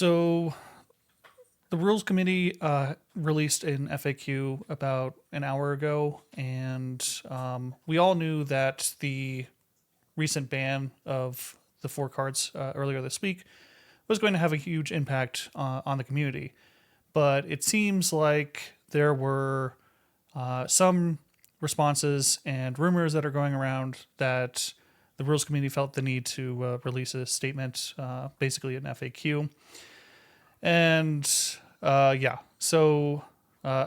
So the Rules Committee released an FAQ about an hour ago, and we all knew that the recent ban of the four cards earlier this week was going to have a huge impact on the community. But it seems like there were some responses and rumors that are going around that the Rules Committee felt the need to release a statement, basically an FAQ. And I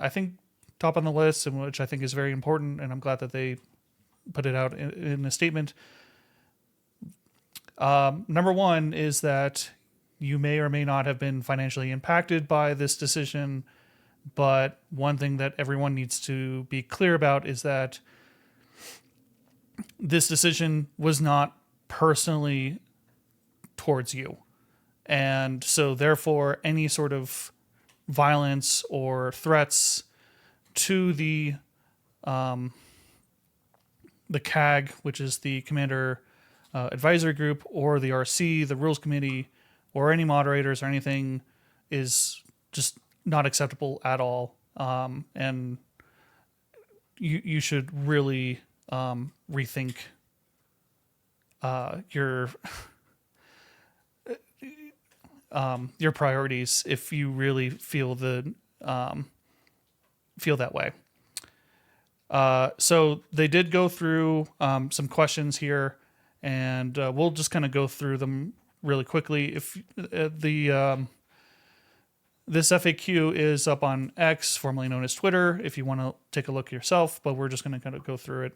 think top on the list, and which I think is very important, and I'm glad that they put it out in a statement. Number one is that you may or may not have been financially impacted by this decision, but one thing that everyone needs to be clear about is that this decision was not personally towards you. And so therefore any sort of violence or threats to the CAG, which is the Commander Advisory Group, or the RC, the Rules Committee, or any moderators or anything, is just not acceptable at all. And you should really rethink your priorities if you really feel feel that way. So they did go through some questions here, and we'll just kind of go through them really quickly. If this FAQ is up on X, formerly known as Twitter, if you want to take a look yourself, but we're just going to kind of go through it.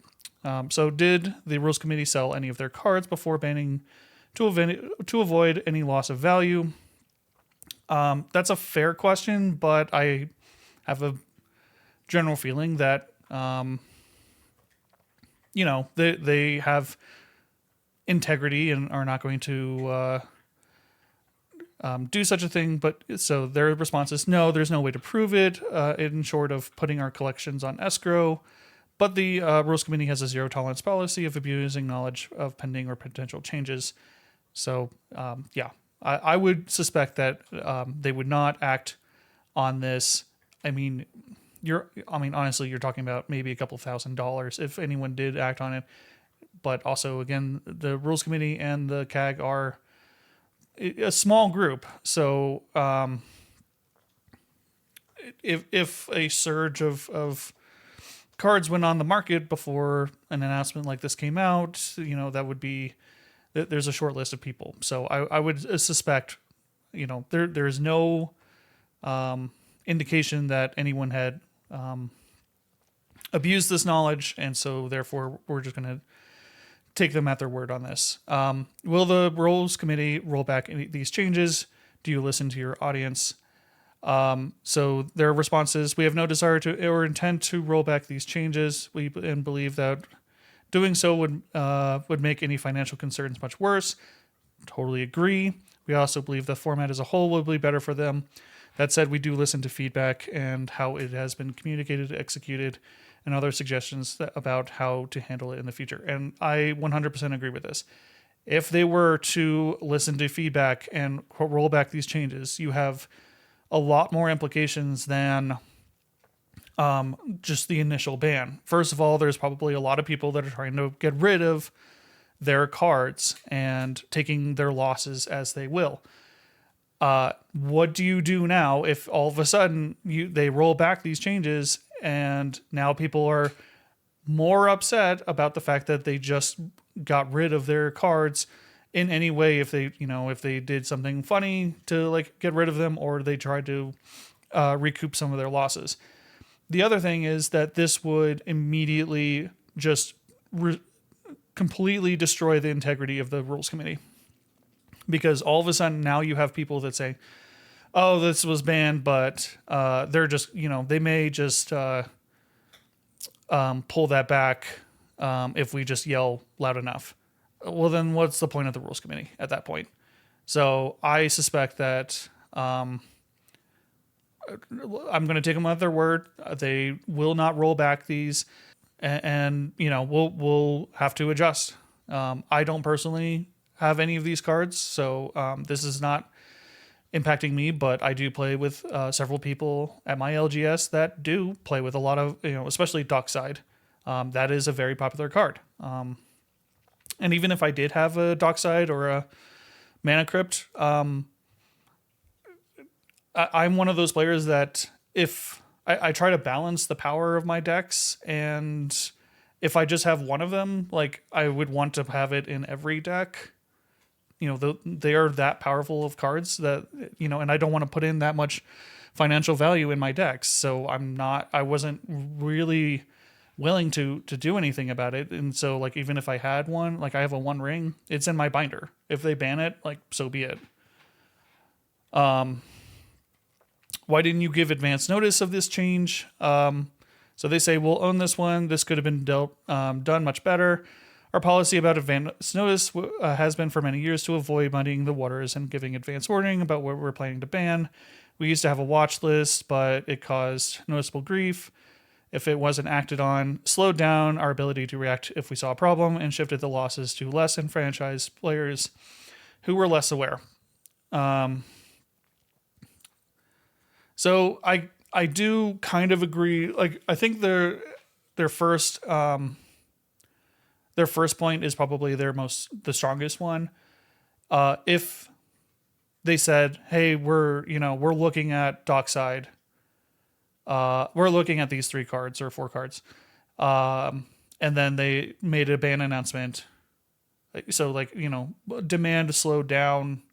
So did the Rules Committee sell any of their cards before banning to avoid any loss of value? That's a fair question, but I have a general feeling that, they have integrity and are not going to do such a thing. But so their response is no, there's no way to prove it in short of putting our collections on escrow. But the Rules Committee has a zero tolerance policy of abusing knowledge of pending or potential changes. So, I would suspect that they would not act on this. Honestly, you're talking about maybe a couple $1,000 if anyone did act on it. But also, again, the Rules Committee and the CAG are a small group. So, if a surge of cards went on the market before an announcement like this came out, that would be, there's a short list of people. So I would suspect, there's no indication that anyone had abused this knowledge. And so therefore we're just going to take them at their word on this. Will the Rules Committee roll back these changes? Do you listen to your audience? So their response is, we have no desire to or intent to roll back these changes. We believe that doing so would make any financial concerns much worse. Totally agree. We also believe the format as a whole would be better for them. That said, we do listen to feedback and how it has been communicated, executed, and other suggestions about how to handle it in the future. And I 100% agree with this. If they were to listen to feedback and roll back these changes, you have a lot more implications than just the initial ban. First of all, there's probably a lot of people that are trying to get rid of their cards and taking their losses as they will. What do you do now if all of a sudden they roll back these changes and now people are more upset about the fact that they just got rid of their cards in any way? If they did something funny to get rid of them, or they tried to recoup some of their losses. The other thing is that this would immediately just completely destroy the integrity of the Rules Committee. Because all of a sudden now you have people that say, oh, this was banned, but they're just, they may just pull that back if we just yell loud enough. Well, then what's the point of the Rules Committee at that point? So I suspect that I'm going to take them at their word. They will not roll back these, and we'll have to adjust. I don't personally have any of these cards, so this is not impacting me, but I do play with several people at my LGS that do play with a lot of, especially Dockside. That is a very popular card. And even if I did have a Dockside or a Mana Crypt, I'm one of those players that if I try to balance the power of my decks, and if I just have one of them, like I would want to have it in every deck. They are that powerful of cards that, and I don't want to put in that much financial value in my decks. So I wasn't really willing to do anything about it. And so like, even if I had one, like I have a One Ring, it's in my binder. If they ban it, like, so be it. Why didn't you give advance notice of this change? So they say, we'll own this one. This could have been done much better. Our policy about advance notice has been for many years to avoid muddying the waters and giving advance warning about what we're planning to ban. We used to have a watch list, but it caused noticeable grief if it wasn't acted on, slowed down our ability to react if we saw a problem, and shifted the losses to less enfranchised players who were less aware. So I do kind of agree. Like, I think their first point is probably the strongest one. If they said, "Hey, we're looking at Dockside. We're looking at these 3 cards or 4 cards," and then they made a ban announcement. So demand slowed down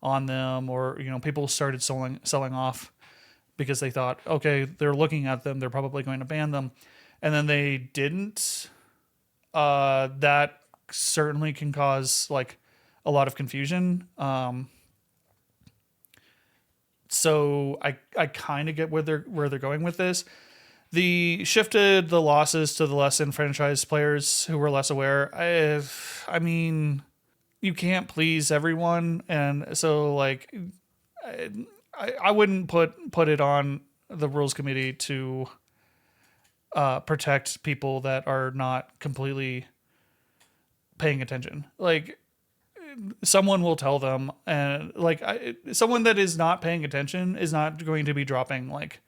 on them, or people started selling off because they thought, okay, they're looking at them, they're probably going to ban them, and then they didn't. That certainly can cause like a lot of confusion. So I kind of get where they're going with this. The shifted the losses to the less enfranchised players who were less aware. I mean, you can't please everyone, and so like I wouldn't put it on the rules committee to protect people that are not completely paying attention. Like, someone will tell them, and like someone that is not paying attention is not going to be dropping like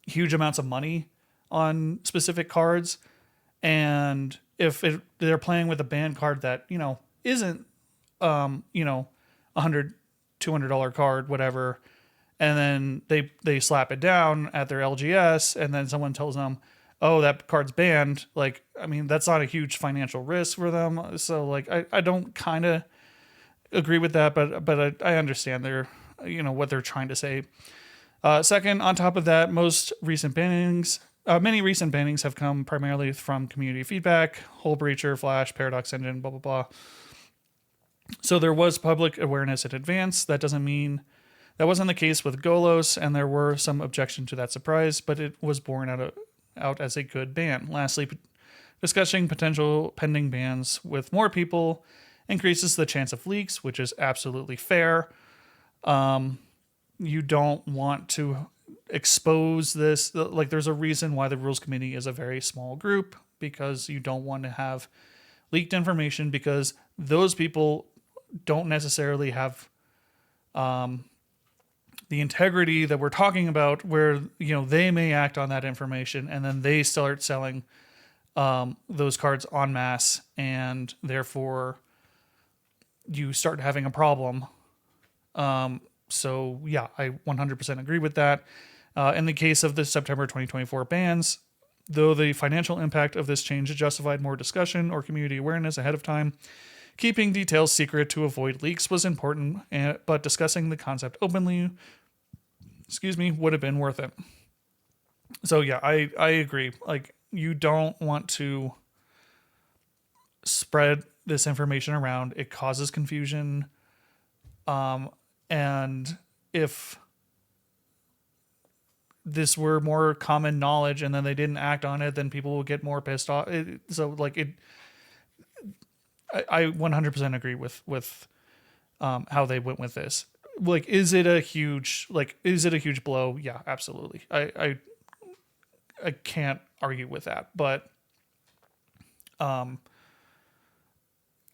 huge amounts of money on specific cards. And if they're playing with a banned card that isn't $100, $200 card, whatever, and then they slap it down at their LGS, and then someone tells them, oh, that card's banned. Like, I mean, that's not a huge financial risk for them. So like, I don't kind of agree with that, but I understand what they're trying to say. Second, on top of that, many recent bannings have come primarily from community feedback, Hole Breacher, Flash, Paradox Engine, blah, blah, blah. So there was public awareness in advance. That doesn't mean that wasn't the case with Golos, and there were some objection to that surprise, but it was borne out as a good ban. Lastly, discussing potential pending bans with more people increases the chance of leaks, which is absolutely fair. You don't want to expose this. Like, there's a reason why the rules committee is a very small group, because you don't want to have leaked information, because those people don't necessarily have the integrity that we're talking about, where they may act on that information and then they start selling those cards en masse, and therefore you start having a problem. So yeah, I 100% agree with that. In the case of the September 2024 bans, though the financial impact of this change justified more discussion or community awareness ahead of time, keeping details secret to avoid leaks was important, but discussing the concept openly, would have been worth it. So yeah, I agree. Like, you don't want to spread this information around. It causes confusion. And if this were more common knowledge and then they didn't act on it, then people will get more pissed off. I 100% agree with how they went with this. Like, is it a huge blow? Yeah, absolutely. I can't argue with that, but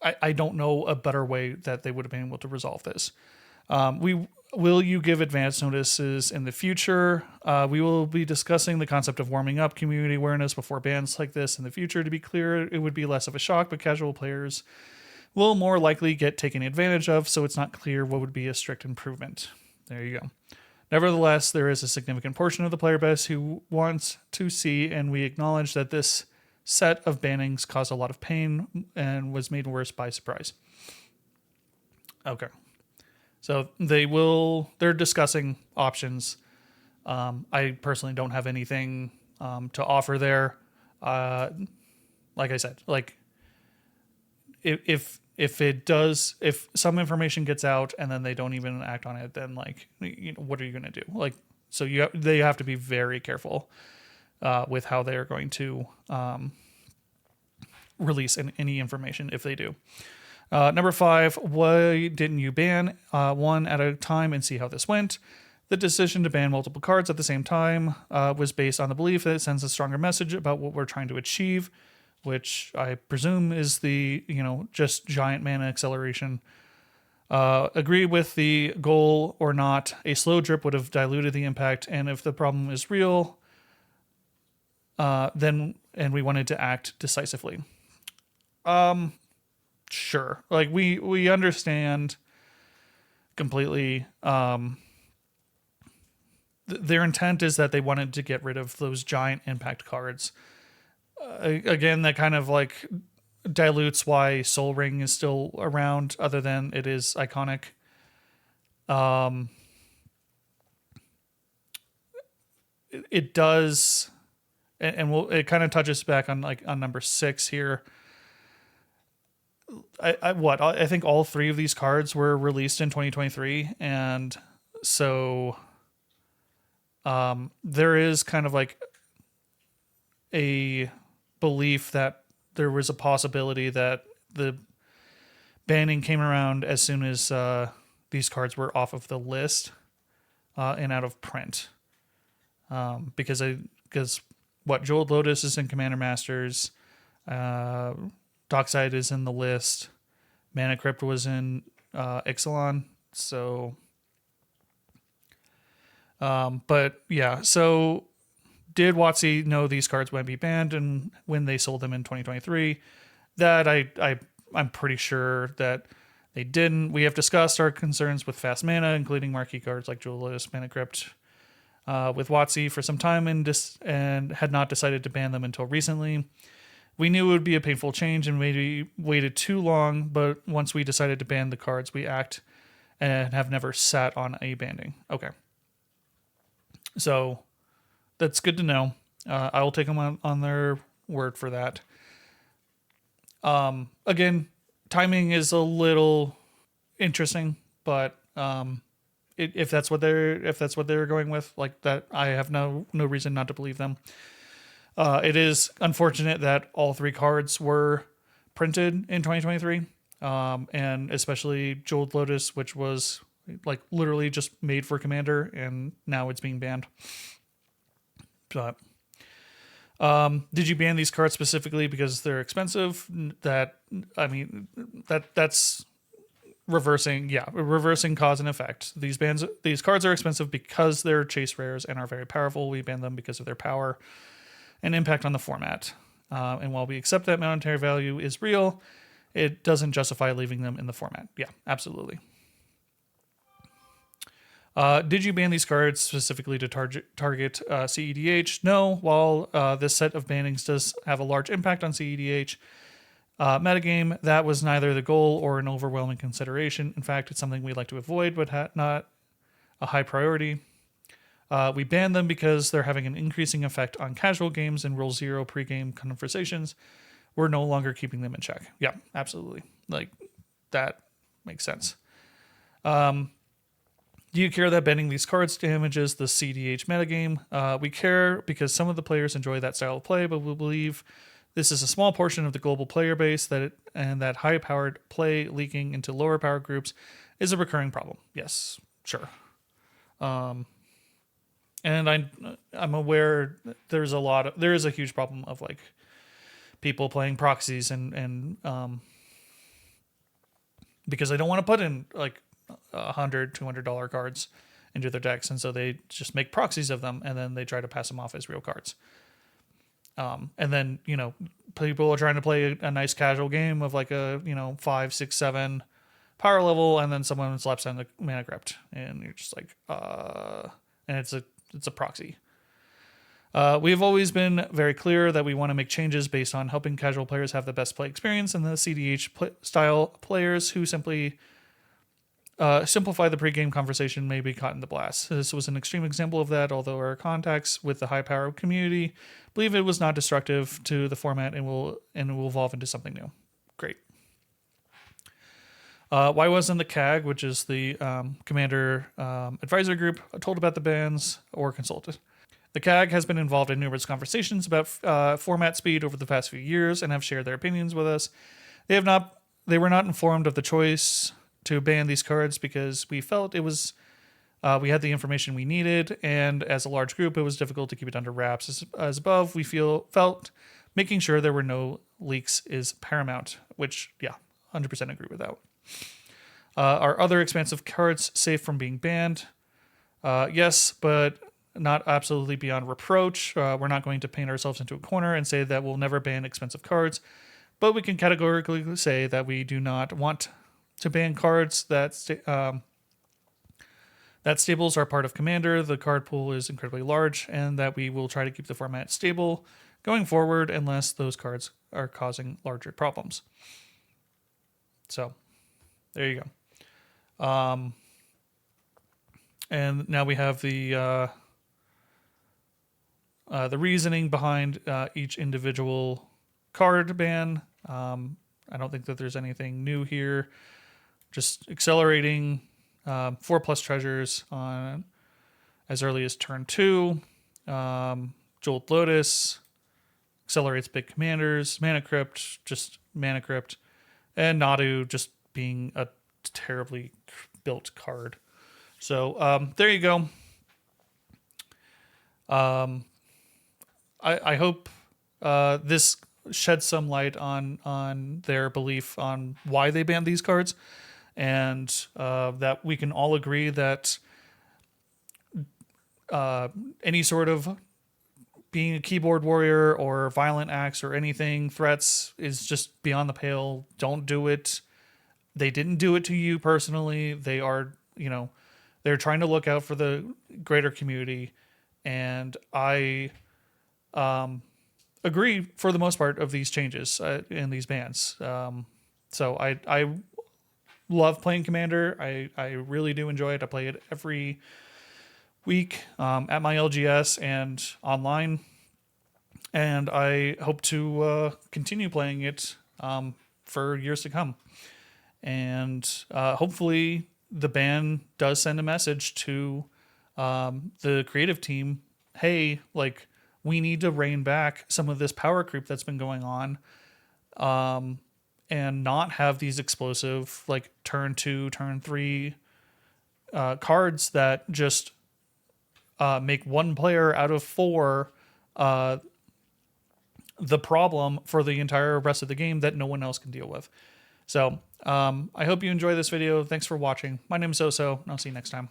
I don't know a better way that they would have been able to resolve this. Will you give advance notices in the future? We will be discussing the concept of warming up community awareness before bans like this in the future. To be clear, it would be less of a shock, but casual players will more likely get taken advantage of, so it's not clear what would be a strict improvement. There you go. Nevertheless, there is a significant portion of the player base who wants to see, and we acknowledge that this set of bannings caused a lot of pain and was made worse by surprise. Okay. So they're discussing options. I personally don't have anything to offer there. Like I said, like if if some information gets out and then they don't even act on it, then like, what are you going to do? Like, so they have to be very careful with how they are going to release any information if they do. Number 5, why didn't you ban one at a time and see how this went? The decision to ban multiple cards at the same time was based on the belief that it sends a stronger message about what we're trying to achieve, which I presume is the, just giant mana acceleration. Agree with the goal or not, a slow drip would have diluted the impact, and if the problem is real, then we wanted to act decisively. Sure. Like we understand completely. Their intent is that they wanted to get rid of those giant impact cards. Again, that kind of like dilutes why Soul Ring is still around, other than it is iconic. It does, and it kind of touches back on number 6 here. I think all 3 of these cards were released in 2023, and so there is kind of like a belief that there was a possibility that the banning came around as soon as these cards were off of the list and out of print, because Jeweled Lotus is in Commander Masters. Dockside is in the list. Mana Crypt was in Ixalan. So, but yeah. So, did WotC know these cards might be banned, and when they sold them in 2023? That I'm pretty sure that they didn't. We have discussed our concerns with fast mana, including marquee cards like Jewel Lotus, Mana Crypt, with WotC for some time, and had not decided to ban them until recently. We knew it would be a painful change and maybe waited too long, but once we decided to ban the cards, we act and have never sat on a banning. Okay. So that's good to know. I will take them on their word for that. Again, timing is a little interesting, but if that's what they're going with, like that, I have no reason not to believe them. It is unfortunate that all 3 cards were printed in 2023, and especially Jeweled Lotus, which was like literally just made for Commander, and now it's being banned. But did you ban these cards specifically because they're expensive? That's reversing cause and effect. These cards are expensive because they're chase rares and are very powerful. We ban them because of their power and impact on the format. And while we accept that monetary value is real, it doesn't justify leaving them in the format. Yeah, absolutely. Did you ban these cards specifically to target CEDH? No. While this set of bannings does have a large impact on CEDH metagame, that was neither the goal or an overwhelming consideration. In fact, it's something we'd like to avoid, but not a high priority. We banned them because they're having an increasing effect on casual games and Rule Zero pregame conversations. We're no longer keeping them in check. Yeah, absolutely. Like, that makes sense. Do you care that banning these cards damages the CDH metagame? We care because some of the players enjoy that style of play, but we believe this is a small portion of the global player base and that high-powered play leaking into lower-powered groups is a recurring problem. Yes, sure. And I'm aware there is a huge problem of like people playing proxies and because they don't want to put in like $100, $200 cards into their decks. And so they just make proxies of them and then they try to pass them off as real cards. And then, people are trying to play a nice casual game of like a, 5, 6, 7 power level, and then someone slaps down the mana crypt, and you're just like, and it's a proxy. We've always been very clear that we want to make changes based on helping casual players have the best play experience, and the CDH style players who simply simplify the pregame conversation may be caught in the blast. This was an extreme example of that, although our contacts with the high-power community believe it was not destructive to the format and will evolve into something new. Great. Why wasn't the CAG, which is the Commander Advisor Group, told about the bans or consulted? The CAG has been involved in numerous conversations about format speed over the past few years and have shared their opinions with us. They were not informed of the choice to ban these cards because we felt it was we had the information we needed, and as a large group, it was difficult to keep it under wraps. As above, we felt making sure there were no leaks is paramount, which, 100% agree with that. Are other expansive cards safe from being banned? Yes, but not absolutely beyond reproach. We're not going to paint ourselves into a corner and say that we'll never ban expensive cards, but we can categorically say that we do not want to ban cards that stables are part of Commander. The card pool is incredibly large, and that we will try to keep the format stable going forward unless those cards are causing larger problems. So there you go. And now we have the reasoning behind each individual card ban. I don't think that there's anything new here. Just accelerating 4+ treasures on as early as turn 2. Jolt Lotus accelerates big commanders. Mana Crypt, just Mana Crypt. And Nadu just being a terribly built card. So there you go. I hope this sheds some light on their belief on why they banned these cards, and that we can all agree that any sort of being a keyboard warrior or violent acts or anything, threats, is just beyond the pale. Don't do it. They didn't do it to you personally. They are, they're trying to look out for the greater community, and I agree for the most part of these changes in these bans. So I love playing Commander. I really do enjoy it. I play it every week at my LGS and online, and I hope to continue playing it for years to come. And hopefully the ban does send a message to the creative team. Hey, we need to rein back some of this power creep that's been going on, and not have these explosive turn 2, turn 3 cards that just make one player out of 4 the problem for the entire rest of the game that no one else can deal with. So I hope you enjoy this video. Thanks for watching. My name is Oso, and I'll see you next time.